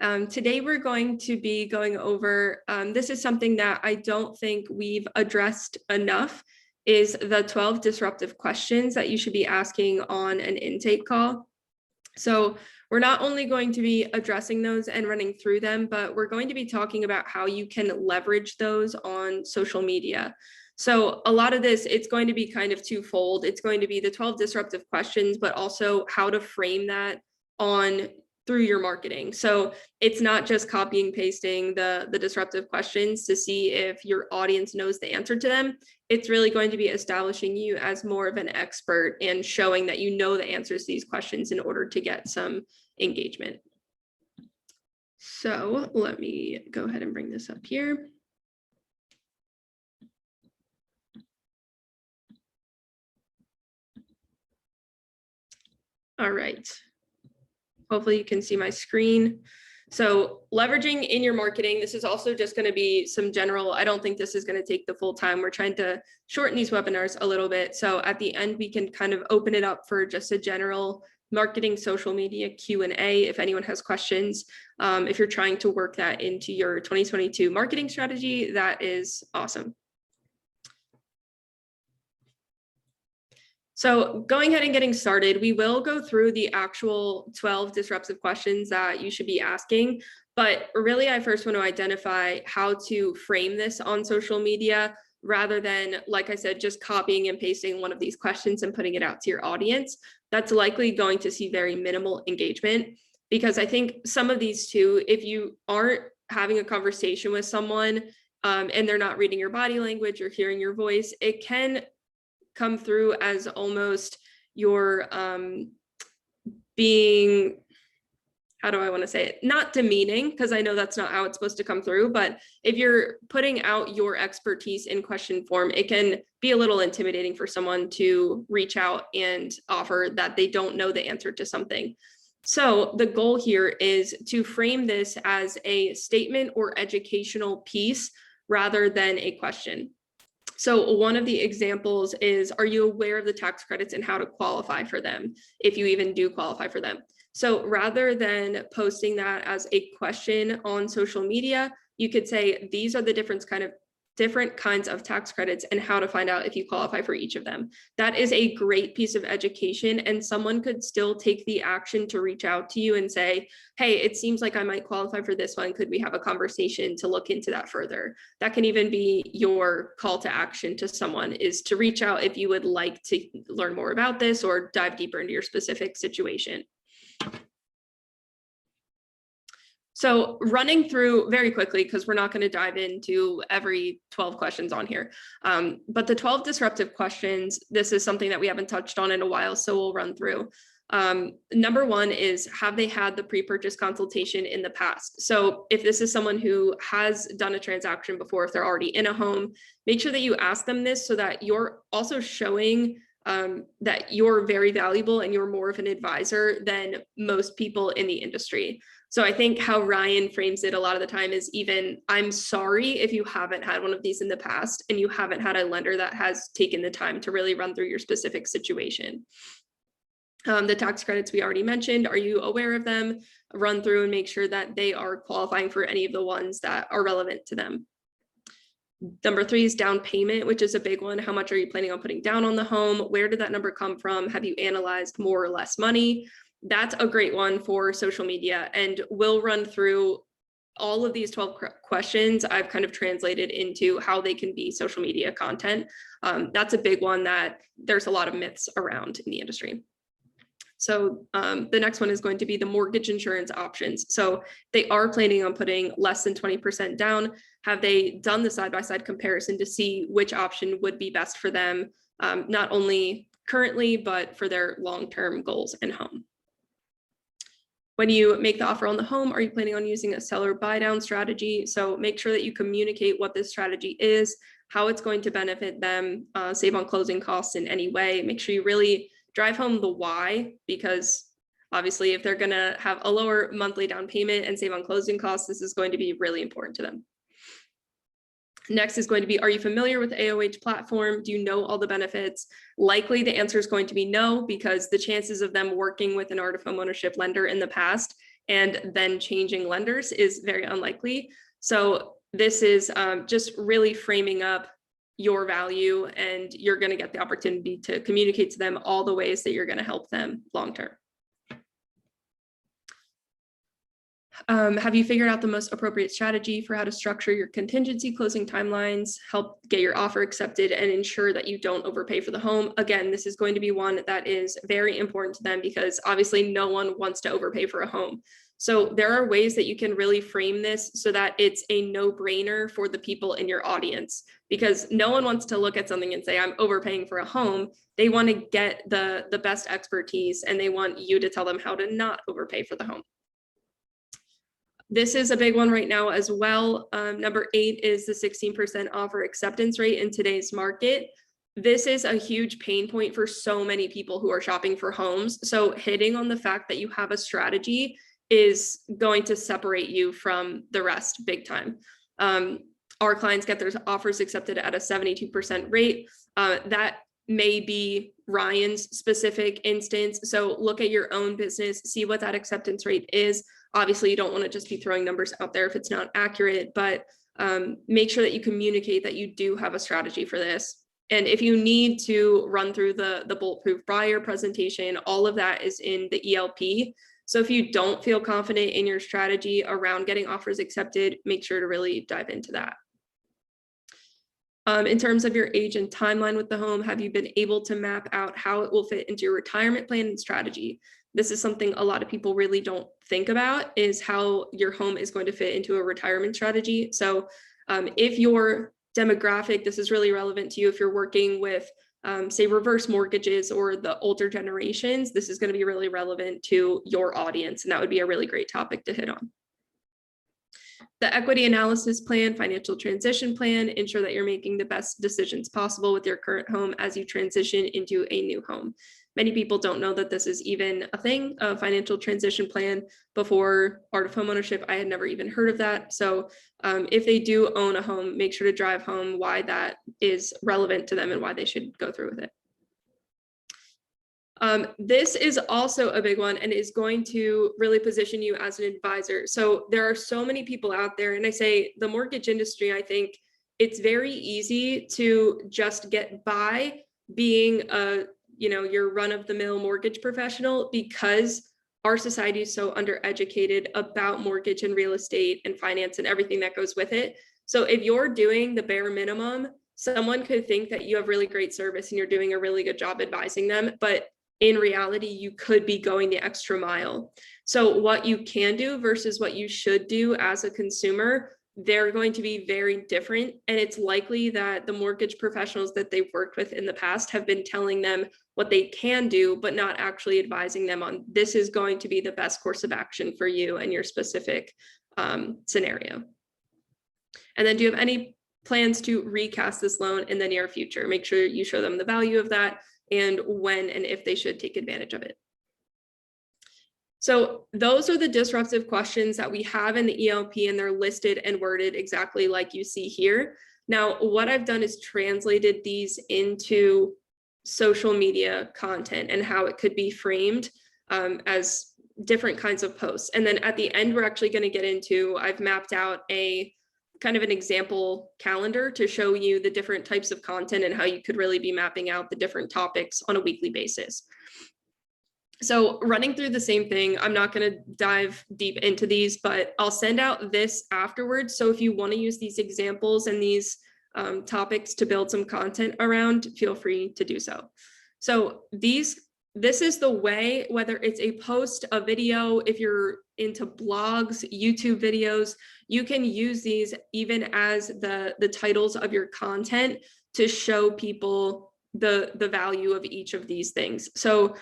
Today we're going to be going over, this is something that I don't think we've addressed enough, is the 12 disruptive questions that you should be asking on an intake call. So we're not only going to be addressing those and running through them, but we're going to be talking about how you can leverage those on social media. So a lot of this, it's going to be kind of twofold. It's going to be the 12 disruptive questions, but also how to frame that on through your marketing. So it's not just copying, pasting the disruptive questions to see if your audience knows the answer to them. It's really going to be establishing you as more of an expert and showing that you know the answers to these questions in order to get some engagement. So let me go ahead and bring this up here. All right. Hopefully you can see my screen. So leveraging in your marketing, this is also just going to be some general, I don't think this is going to take the full time. We're trying to shorten these webinars a little bit. So at the end, we can kind of open it up for just a general marketing social media Q&A if anyone has questions. If you're trying to work that into your 2022 marketing strategy, that is awesome. So going ahead and getting started, we will go through the actual 12 disruptive questions that you should be asking, but really I first want to identify how to frame this on social media rather than, like I said, just copying and pasting one of these questions and putting it out to your audience. That's likely going to see very minimal engagement, because I think some of these too, if you aren't having a conversation with someone and they're not reading your body language or hearing your voice, it can come through as almost your being, how do I want to say it? Not demeaning, because I know that's not how it's supposed to come through, but if you're putting out your expertise in question form, it can be a little intimidating for someone to reach out and offer that they don't know the answer to something. So the goal here is to frame this as a statement or educational piece rather than a question. So one of the examples is, are you aware of the tax credits and how to qualify for them, if you even do qualify for them? So rather than posting that as a question on social media, you could say, these are the different kinds of tax credits and how to find out if you qualify for each of them. That is a great piece of education, and someone could still take the action to reach out to you and say, hey, it seems like I might qualify for this one. Could we have a conversation to look into that further? That can even be your call to action to someone, is to reach out if you would like to learn more about this or dive deeper into your specific situation. So running through very quickly, because we're not going to dive into every 12 questions on here, but the 12 disruptive questions, this is something that we haven't touched on in a while, so we'll run through. Number one is, have they had the pre-purchase consultation in the past? So if this is someone who has done a transaction before, if they're already in a home, make sure that you ask them this so that you're also showing that you're very valuable and you're more of an advisor than most people in the industry. So I think how Ryan frames it a lot of the time is even, I'm sorry if you haven't had one of these in the past and you haven't had a lender that has taken the time to really run through your specific situation. The tax credits we already mentioned, are you aware of them? Run through and make sure that they are qualifying for any of the ones that are relevant to them. Number three is down payment, which is a big one. How much are you planning on putting down on the home? Where did that number come from? Have you analyzed more or less money? That's a great one for social media, and we'll run through all of these 12 questions. I've kind of translated into how they can be social media content. That's a big one that there's a lot of myths around in the industry. So the next one is going to be the mortgage insurance options. So they are planning on putting less than 20% down. Have they done the side-by-side comparison to see which option would be best for them, not only currently, but for their long-term goals and home? When you make the offer on the home, are you planning on using a seller buy down strategy? So make sure that you communicate what this strategy is, how it's going to benefit them, save on closing costs in any way. Make sure you really drive home the why, because obviously if they're going to have a lower monthly down payment and save on closing costs, this is going to be really important to them. Next is going to be, are you familiar with the AOH platform? Do you know all the benefits? Likely the answer is going to be no, because the chances of them working with an art of homeownership lender in the past and then changing lenders is very unlikely. So this is just really framing up your value, and you're going to get the opportunity to communicate to them all the ways that you're going to help them long term. Have you figured out the most appropriate strategy for how to structure your contingency closing timelines, help get your offer accepted, and ensure that you don't overpay for the home? Again, this is going to be one that is very important to them because obviously no one wants to overpay for a home. So there are ways that you can really frame this so that it's a no-brainer for the people in your audience, because no one wants to look at something and say, I'm overpaying for a home. They want to get the best expertise, and they want you to tell them how to not overpay for the home. This is a big one right now as well. Number 8 is the 16% offer acceptance rate in today's market. This is a huge pain point for so many people who are shopping for homes. So hitting on the fact that you have a strategy is going to separate you from the rest big time. Our clients get their offers accepted at a 72% rate. That may be Ryan's specific instance. So look at your own business, see what that acceptance rate is. Obviously, you don't want to just be throwing numbers out there if it's not accurate, but make sure that you communicate that you do have a strategy for this. And if you need to run through the bulletproof buyer presentation, all of that is in the ELP. So if you don't feel confident in your strategy around getting offers accepted, make sure to really dive into that. In terms of your age and timeline with the home, have you been able to map out how it will fit into your retirement plan and strategy? This is something a lot of people really don't think about, is how your home is going to fit into a retirement strategy. So if your demographic, this is really relevant to you. If you're working with, say, reverse mortgages or the older generations, this is going to be really relevant to your audience. And that would be a really great topic to hit on. The equity analysis plan, financial transition plan, ensure that you're making the best decisions possible with your current home as you transition into a new home. Many people don't know that this is even a thing, a financial transition plan. Before Art of Homeownership, I had never even heard of that. So if they do own a home, make sure to drive home why that is relevant to them and why they should go through with it. This is also a big one and is going to really position you as an advisor. So there are so many people out there, and I say the mortgage industry, I think it's very easy to just get by being a, your run-of-the-mill mortgage professional, because our society is so undereducated about mortgage and real estate and finance and everything that goes with it. So if you're doing the bare minimum, someone could think that you have really great service and you're doing a really good job advising them, but in reality, you could be going the extra mile. So what you can do versus what you should do as a consumer, they're going to be very different. And it's likely that the mortgage professionals that they've worked with in the past have been telling them what they can do, but not actually advising them on this is going to be the best course of action for you and your specific scenario. And then do you have any plans to recast this loan in the near future? Make sure you show them the value of that and when and if they should take advantage of it. So those are the disruptive questions that we have in the ELP, and they're listed and worded exactly like you see here. Now, what I've done is translated these into social media content and how it could be framed as different kinds of posts. And then at the end, we're actually going to get into, I've mapped out a kind of an example calendar to show you the different types of content and how you could really be mapping out the different topics on a weekly basis. So running through the same thing, I'm not going to dive deep into these, but I'll send out this afterwards. So if you want to use these examples and these topics to build some content around, feel free to do so. So this is the way, whether it's a post, a video, if you're into blogs, YouTube videos, you can use these even as the titles of your content to show people the value of each of these things. So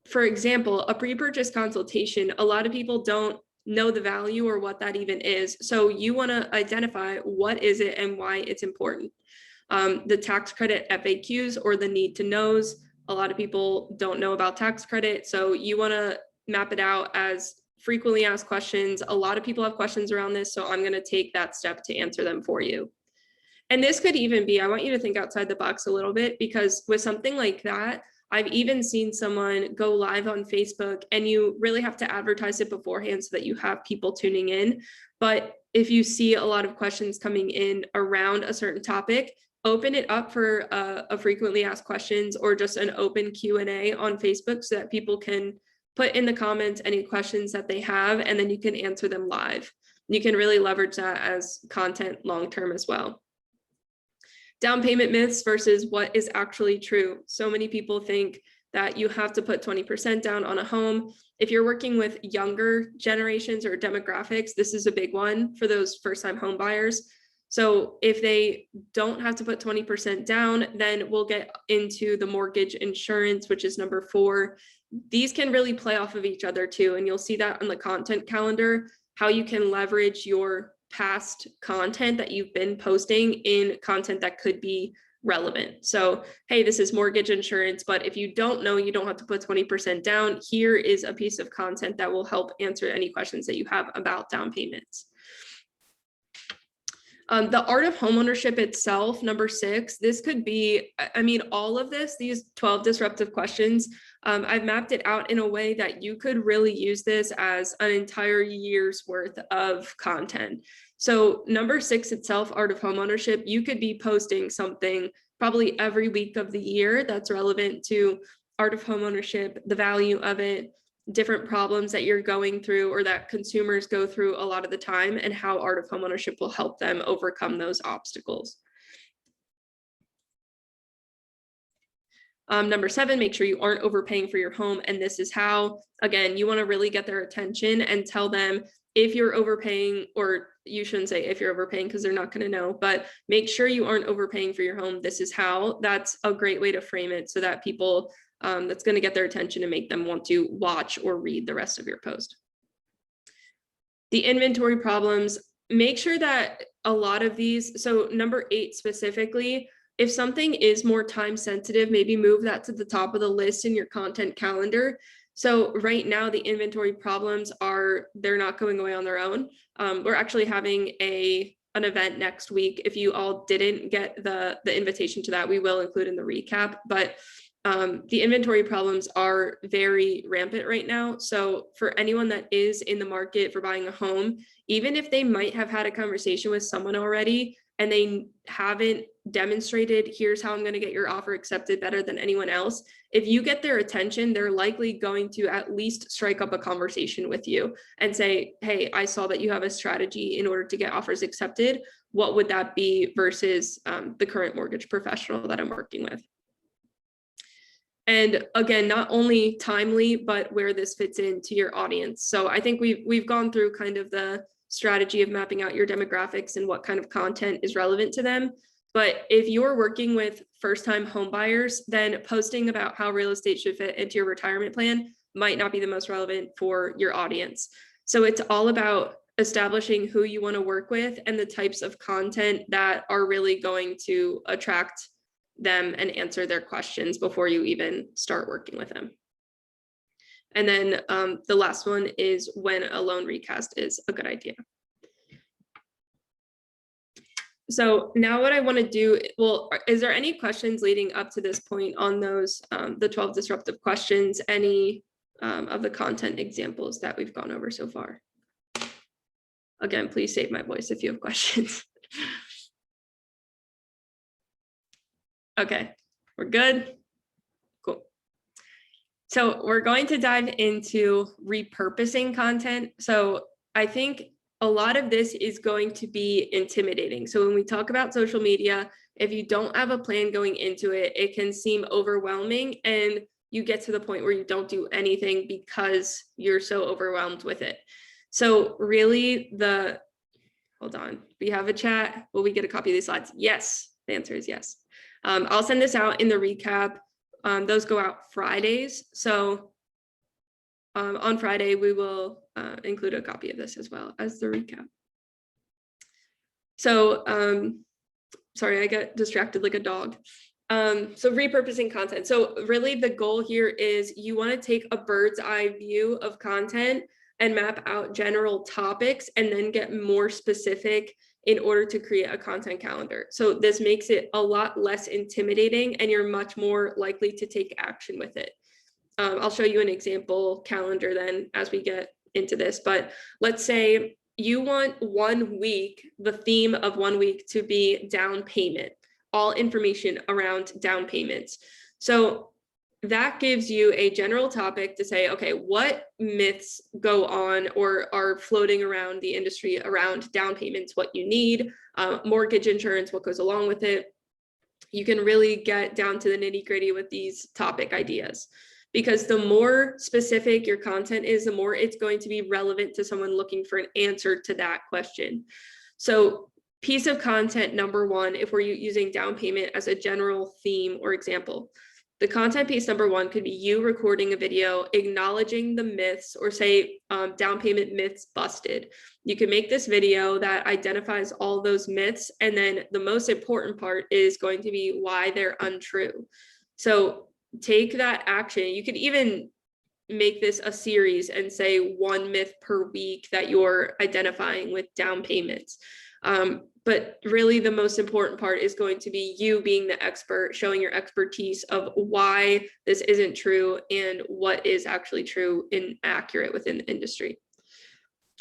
for example, a pre-purchase consultation, a lot of people don't know the value or what that even is. So you want to identify what is it and why it's important. The tax credit FAQs or the need to knows. A lot of people don't know about tax credit. So you want to map it out as frequently asked questions. A lot of people have questions around this, so I'm going to take that step to answer them for you. And this could even be, I want you to think outside the box a little bit, because with something like that, I've even seen someone go live on Facebook, and you really have to advertise it beforehand so that you have people tuning in. But if you see a lot of questions coming in around a certain topic, open it up for a frequently asked questions or just an open Q&A on Facebook so that people can put in the comments any questions that they have, and then you can answer them live. You can really leverage that as content long-term as well. Down payment myths versus what is actually true. So many people think that you have to put 20% down on a home. If you're working with younger generations or demographics, this is a big one for those first-time home buyers. So if they don't have to put 20% down, then we'll get into the mortgage insurance, which is number 4. These can really play off of each other too. And you'll see that on the content calendar, how you can leverage your past content that you've been posting in content that could be relevant. So, hey, this is mortgage insurance, but if you don't know, you don't have to put 20% down. Here is a piece of content that will help answer any questions that you have about down payments. The art of homeownership itself, number 6, this could be, I mean, all of this, these 12 disruptive questions, I've mapped it out in a way that you could really use this as an entire year's worth of content. So number 6 itself, art of homeownership, you could be posting something probably every week of the year that's relevant to art of homeownership, the value of it, different problems that you're going through or that consumers go through a lot of the time, and how art of homeownership will help them overcome those obstacles. Number 7, make sure you aren't overpaying for your home. And this is how, again, you want to really get their attention and tell them if you're overpaying, or you shouldn't say if you're overpaying because they're not going to know, but make sure you aren't overpaying for your home. This is how. That's a great way to frame it so that people, that's going to get their attention and make them want to watch or read the rest of your post. The inventory problems, make sure that a lot of these, so number 8 specifically, if something is more time sensitive, maybe move that to the top of the list in your content calendar. So right now the inventory problems they're not going away on their own. We're actually having an event next week. If you all didn't get the invitation to that, we will include in the recap, but the inventory problems are very rampant right now. So for anyone that is in the market for buying a home, even if they might have had a conversation with someone already and they haven't demonstrated, here's how I'm going to get your offer accepted better than anyone else, if you get their attention, they're likely going to at least strike up a conversation with you and say, hey, I saw that you have a strategy in order to get offers accepted. What would that be versus the current mortgage professional that I'm working with? And again, not only timely, but where this fits into your audience. So I think we've gone through kind of the strategy of mapping out your demographics and what kind of content is relevant to them. But if you're working with first-time home buyers, then posting about how real estate should fit into your retirement plan might not be the most relevant for your audience. So it's all about establishing who you want to work with and the types of content that are really going to attract them and answer their questions before you even start working with them. And then the last one is when a loan recast is a good idea. So now what I want to do, well, is there any questions leading up to this point on those, the 12 disruptive questions, any of the content examples that we've gone over so far? Again, please save my voice if you have questions. Okay, we're good. Cool. So we're going to dive into repurposing content. So I think a lot of this is going to be intimidating. So when we talk about social media, if you don't have a plan going into it, it can seem overwhelming and you get to the point where you don't do anything because you're so overwhelmed with it. So really hold on, we have a chat. Will we get a copy of these slides? Yes, the answer is yes. I'll send this out in the recap. Those go out Fridays. So on Friday, we will include a copy of this as well as the recap. So sorry, I got distracted like a dog. So repurposing content. So really the goal here is you want to take a bird's eye view of content and map out general topics and then get more specific in order to create a content calendar. So this makes it a lot less intimidating and you're much more likely to take action with it. I'll show you an example calendar then as we get into this, but let's say you want 1 week, the theme of 1 week to be down payment, all information around down payments. So that gives you a general topic to say, okay, what myths go on or are floating around the industry around down payments, what you need, mortgage insurance, what goes along with it. You can really get down to the nitty-gritty with these topic ideas, because the more specific your content is, the more it's going to be relevant to someone looking for an answer to that question. So piece of content number 1, if we're using down payment as a general theme or example, the content piece number 1 could be you recording a video acknowledging the myths, or say down payment myths busted. You can make this video that identifies all those myths, and then the most important part is going to be why they're untrue. So take that action. You could even make this a series and say 1 myth per week that you're identifying with down payments. But really the most important part is going to be you being the expert, showing your expertise of why this isn't true and what is actually true and accurate within the industry.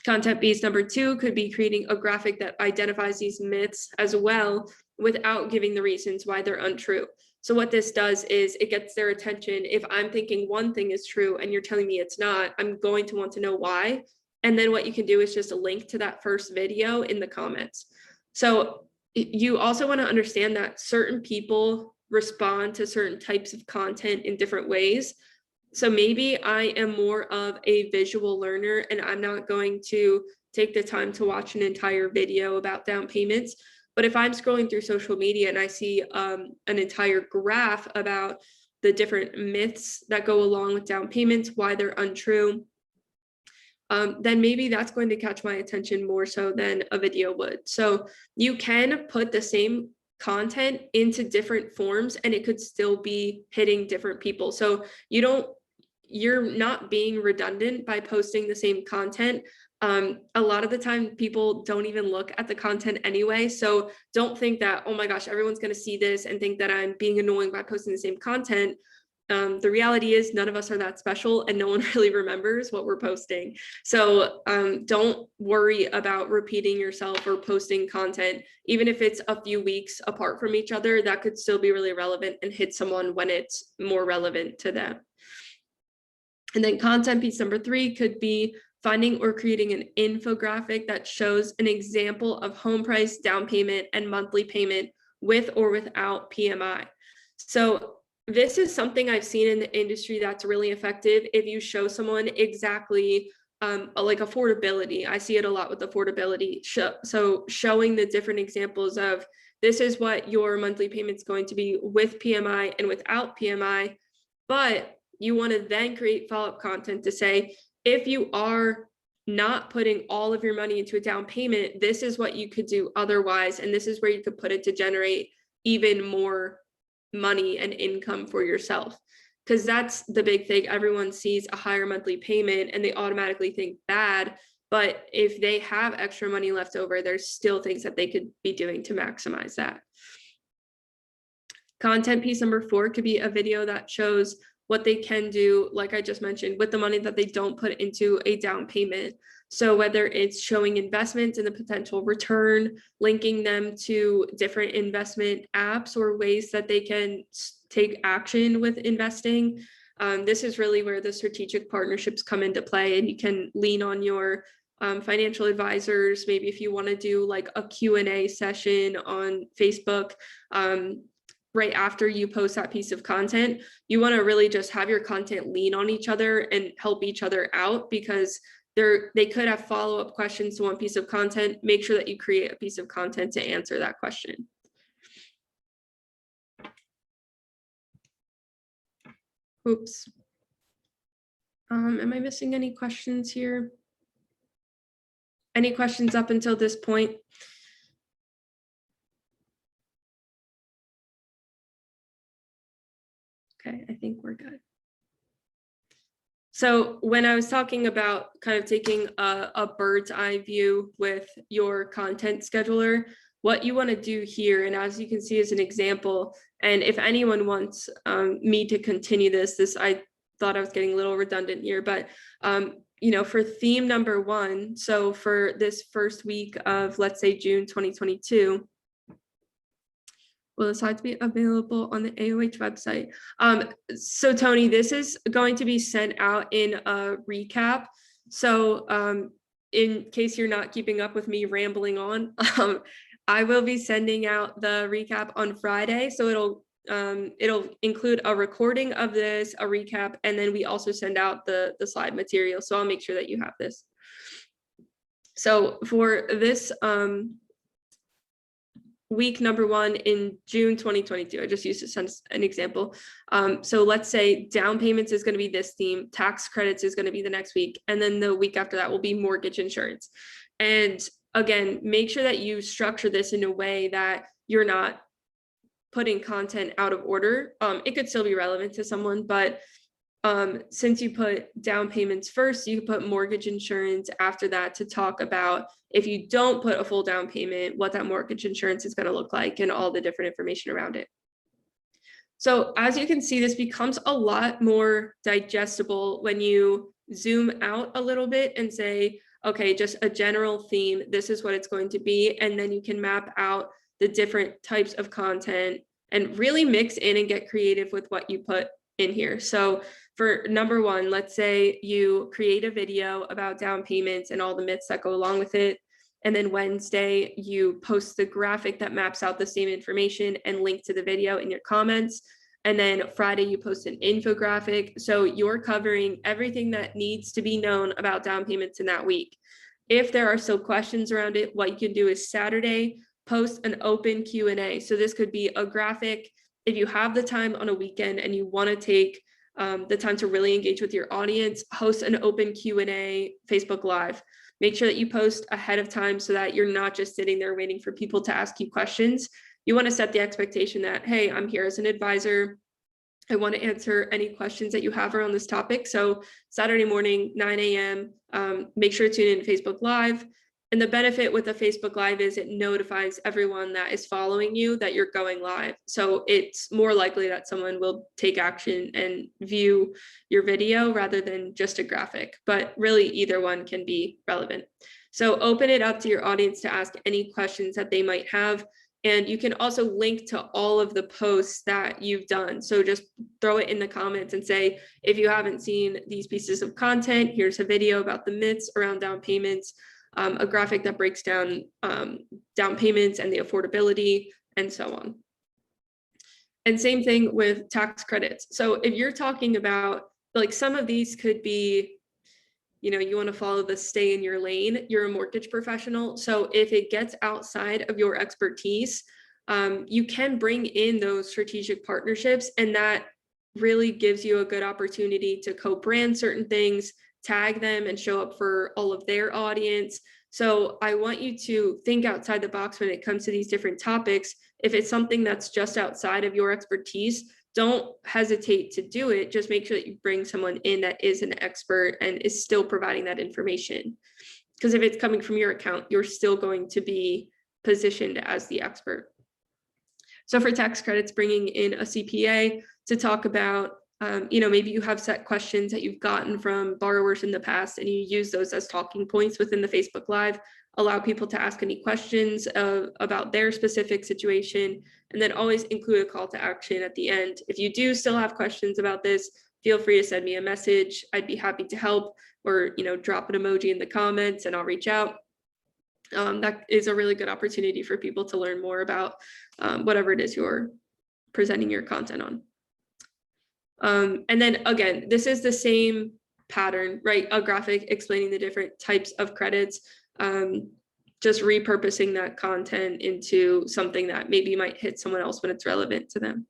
Content piece number 2 could be creating a graphic that identifies these myths as well without giving the reasons why they're untrue. So what this does is it gets their attention. If I'm thinking one thing is true and you're telling me it's not, I'm going to want to know why. And then what you can do is just a link to that first video in the comments. So you also want to understand that certain people respond to certain types of content in different ways. So maybe I am more of a visual learner and I'm not going to take the time to watch an entire video about down payments. But if I'm scrolling through social media and I see an entire graph about the different myths that go along with down payments, why they're untrue, then maybe that's going to catch my attention more so than a video would. So you can put the same content into different forms and it could still be hitting different people. So you're not being redundant by posting the same content. A lot of the time people don't even look at the content anyway. So don't think that, oh my gosh, everyone's going to see this and think that I'm being annoying by posting the same content. The reality is none of us are that special and no one really remembers what we're posting. So don't worry about repeating yourself or posting content. Even if it's a few weeks apart from each other, that could still be really relevant and hit someone when it's more relevant to them. And then content piece number 3 could be finding or creating an infographic that shows an example of home price, down payment, and monthly payment with or without PMI. So this is something I've seen in the industry that's really effective. If you show someone exactly like affordability, I see it a lot with affordability. So showing the different examples of this is what your monthly payment's going to be with PMI and without PMI, but you want to then create follow-up content to say, if you are not putting all of your money into a down payment, this is what you could do otherwise, and this is where you could put it to generate even more money and income for yourself. Because that's the big thing. Everyone sees a higher monthly payment and they automatically think bad, but if they have extra money left over, there's still things that they could be doing to maximize that. Content piece number 4 could be a video that shows what they can do, like I just mentioned, with the money that they don't put into a down payment. So whether it's showing investments and the potential return, linking them to different investment apps or ways that they can take action with investing. This is really where the strategic partnerships come into play, and you can lean on your financial advisors. Maybe if you want to do like a Q&A session on Facebook, right after you post that piece of content, you want to really just have your content lean on each other and help each other out, because they could have follow-up questions to one piece of content. Make sure that you create a piece of content to answer that question. Oops. Am I missing any questions here? Any questions up until this point? Okay, I think we're good. So when I was talking about kind of taking a bird's eye view with your content scheduler, what you want to do here, and as you can see as an example, and if anyone wants me to continue this, I thought I was getting a little redundant here, but for theme number 1, so for this first week of, let's say, June 2022, will the slides be available on the AOH website? So Tony, this is going to be sent out in a recap. So in case you're not keeping up with me rambling on, I will be sending out the recap on Friday. So it'll include a recording of this, a recap, and then we also send out the slide material. So I'll make sure that you have this. So for this week number 1 in June 2022, I just used this as an example. So let's say down payments is going to be this theme, tax credits is going to be the next week, and then the week after that will be mortgage insurance. And again, make sure that you structure this in a way that you're not putting content out of order. It could still be relevant to someone, but since you put down payments first, you can put mortgage insurance after that to talk about, if you don't put a full down payment, what that mortgage insurance is going to look like and all the different information around it. So as you can see, this becomes a lot more digestible when you zoom out a little bit and say, okay, just a general theme, this is what it's going to be. And then you can map out the different types of content and really mix in and get creative with what you put in here. So for number 1, let's say you create a video about down payments and all the myths that go along with it. And then Wednesday, you post the graphic that maps out the same information and link to the video in your comments. And then Friday, you post an infographic. So you're covering everything that needs to be known about down payments in that week. If there are still questions around it, what you can do is Saturday, post an open Q&A. So this could be a graphic. If you have the time on a weekend and you want to take the time to really engage with your audience, host an open Q&A Facebook Live. Make sure that you post ahead of time so that you're not just sitting there waiting for people to ask you questions. You want to set the expectation that, hey, I'm here as an advisor. I want to answer any questions that you have around this topic. So Saturday morning, 9 a.m., make sure to tune in to Facebook Live. And the benefit with a Facebook Live is it notifies everyone that is following you that you're going live. So it's more likely that someone will take action and view your video rather than just a graphic, but really either one can be relevant. So open it up to your audience to ask any questions that they might have. And you can also link to all of the posts that you've done. So just throw it in the comments and say, if you haven't seen these pieces of content, here's a video about the myths around down payments, a graphic that breaks down down payments and the affordability, and so on. And same thing with tax credits. So if you're talking about, like, some of these could be, you want to follow the stay in your lane, you're a mortgage professional. So if it gets outside of your expertise, you can bring in those strategic partnerships, and that really gives you a good opportunity to co-brand certain things, tag them, and show up for all of their audience. So I want you to think outside the box when it comes to these different topics. If it's something that's just outside of your expertise, don't hesitate to do it. Just make sure that you bring someone in that is an expert and is still providing that information. Because if it's coming from your account, you're still going to be positioned as the expert. So for tax credits, bringing in a CPA to talk about, maybe you have set questions that you've gotten from borrowers in the past, and you use those as talking points within the Facebook Live. Allow people to ask any questions about their specific situation, and then always include a call to action at the end. If you do still have questions about this, feel free to send me a message. I'd be happy to help, or drop an emoji in the comments and I'll reach out. That is a really good opportunity for people to learn more about whatever it is you're presenting your content on. And then again, this is the same pattern, right? A graphic explaining the different types of credits, just repurposing that content into something that maybe might hit someone else when it's relevant to them.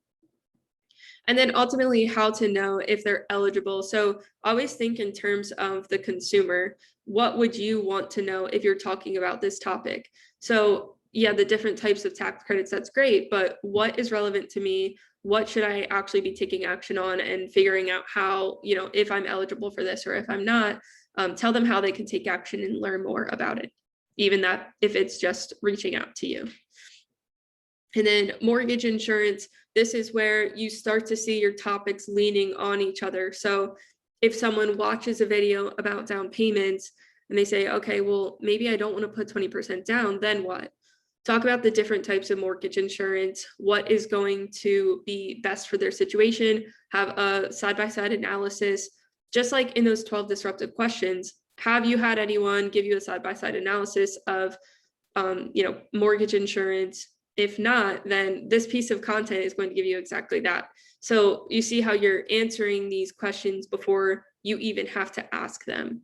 And then ultimately how to know if they're eligible. So always think in terms of the consumer. What would you want to know if you're talking about this topic? So yeah, the different types of tax credits, that's great, but what is relevant to me? What should I actually be taking action on, and figuring out how, if I'm eligible for this or if I'm not, tell them how they can take action and learn more about it, even that if it's just reaching out to you. And then mortgage insurance, this is where you start to see your topics leaning on each other. So if someone watches a video about down payments and they say, okay, well, maybe I don't want to put 20% down, then what? Talk about the different types of mortgage insurance, what is going to be best for their situation, have a side-by-side analysis, just like in those 12 disruptive questions. Have you had anyone give you a side-by-side analysis of, mortgage insurance? If not, then this piece of content is going to give you exactly that. So you see how you're answering these questions before you even have to ask them.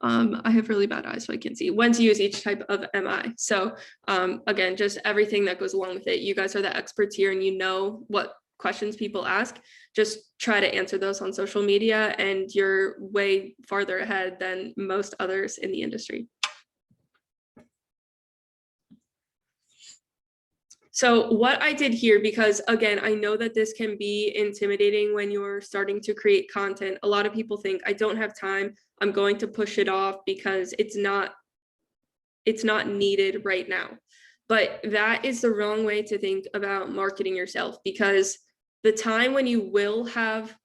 I have really bad eyes, so I can't see. When to use each type of MI. So again, just everything that goes along with it. You guys are the experts here, and you know what questions people ask. Just try to answer those on social media, and you're way farther ahead than most others in the industry. So what I did here, because again, I know that this can be intimidating when you're starting to create content. A lot of people think, I don't have time, I'm going to push it off because it's not needed right now. But that is the wrong way to think about marketing yourself, because the time when you will have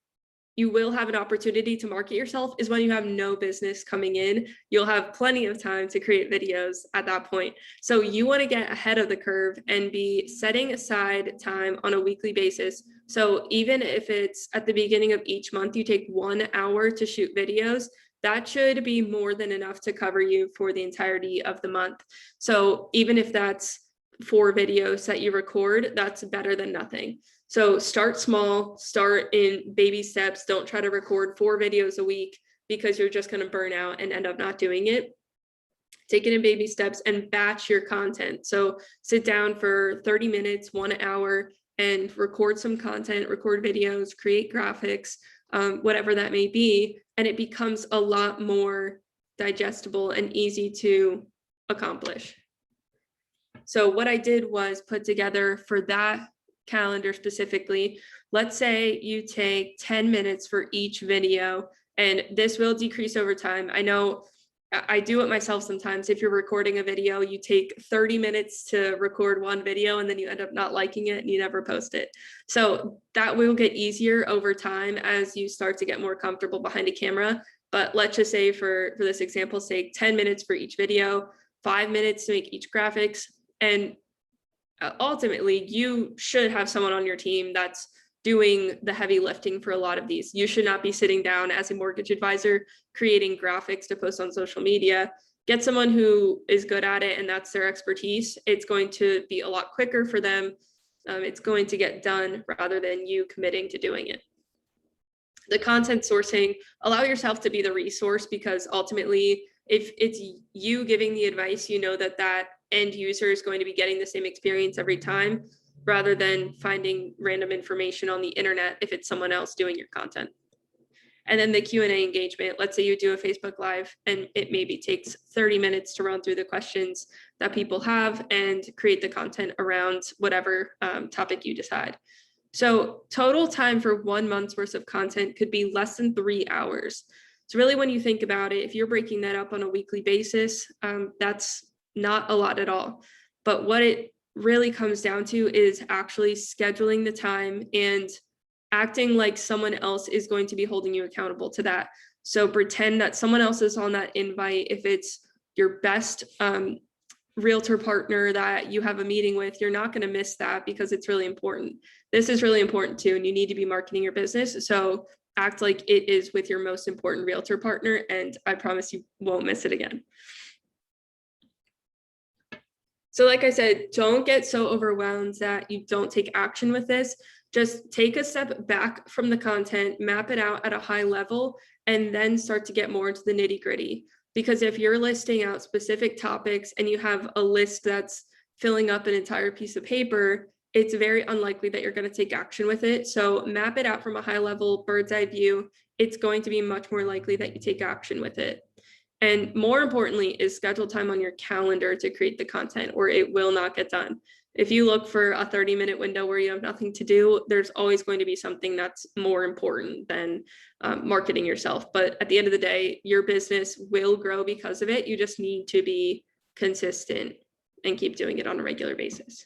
an opportunity to market yourself is when you have no business coming in. You'll have plenty of time to create videos at that point. So you want to get ahead of the curve and be setting aside time on a weekly basis. So even if it's at the beginning of each month, you take 1 hour to shoot videos, that should be more than enough to cover you for the entirety of the month. So even if that's 4 videos that you record, that's better than nothing. So start small, start in baby steps. Don't try to record 4 videos a week, because you're just going to burn out and end up not doing it. Take it in baby steps and batch your content. So sit down for 30 minutes, 1 hour, and record some content, record videos, create graphics, whatever that may be. And it becomes a lot more digestible and easy to accomplish. So what I did was put together for that calendar specifically, let's say you take 10 minutes for each video, and this will decrease over time. I know I do it myself sometimes. If you're recording a video, you take 30 minutes to record one video, and then you end up not liking it and you never post it. So that will get easier over time as you start to get more comfortable behind a camera. But let's just say for this example's sake, 10 minutes for each video, 5 minutes to make each graphics. And ultimately, you should have someone on your team that's doing the heavy lifting for a lot of these. You should not be sitting down as a mortgage advisor creating graphics to post on social media. Get someone who is good at it and that's their expertise. It's going to be a lot quicker for them. It's going to get done rather than you committing to doing it. The content sourcing, allow yourself to be the resource, because ultimately, if it's you giving the advice, you know that that end user is going to be getting the same experience every time, rather than finding random information on the internet if it's someone else doing your content. And then the Q&A engagement, let's say you do a Facebook Live and it maybe takes 30 minutes to run through the questions that people have and create the content around whatever topic you decide. So total time for 1 month's worth of content could be less than 3 hours. So really, when you think about it, if you're breaking that up on a weekly basis, that's not a lot at all. But what it really comes down to is actually scheduling the time and acting like someone else is going to be holding you accountable to that. So pretend that someone else is on that invite. If it's your best realtor partner that you have a meeting with, you're not going to miss that, because it's really important. This is really important too, and you need to be marketing your business. So act like it is with your most important realtor partner, and I promise you won't miss it again. So like I said, don't get so overwhelmed that you don't take action with this. Just take a step back from the content, map it out at a high level, and then start to get more into the nitty-gritty. Because if you're listing out specific topics and you have a list that's filling up an entire piece of paper, it's very unlikely that you're going to take action with it. So map it out from a high level bird's eye view. It's going to be much more likely that you take action with it. And more importantly is schedule time on your calendar to create the content, or it will not get done. If you look for a 30-minute window where you have nothing to do, there's always going to be something that's more important than marketing yourself. But at the end of the day, your business will grow because of it. You just need to be consistent and keep doing it on a regular basis.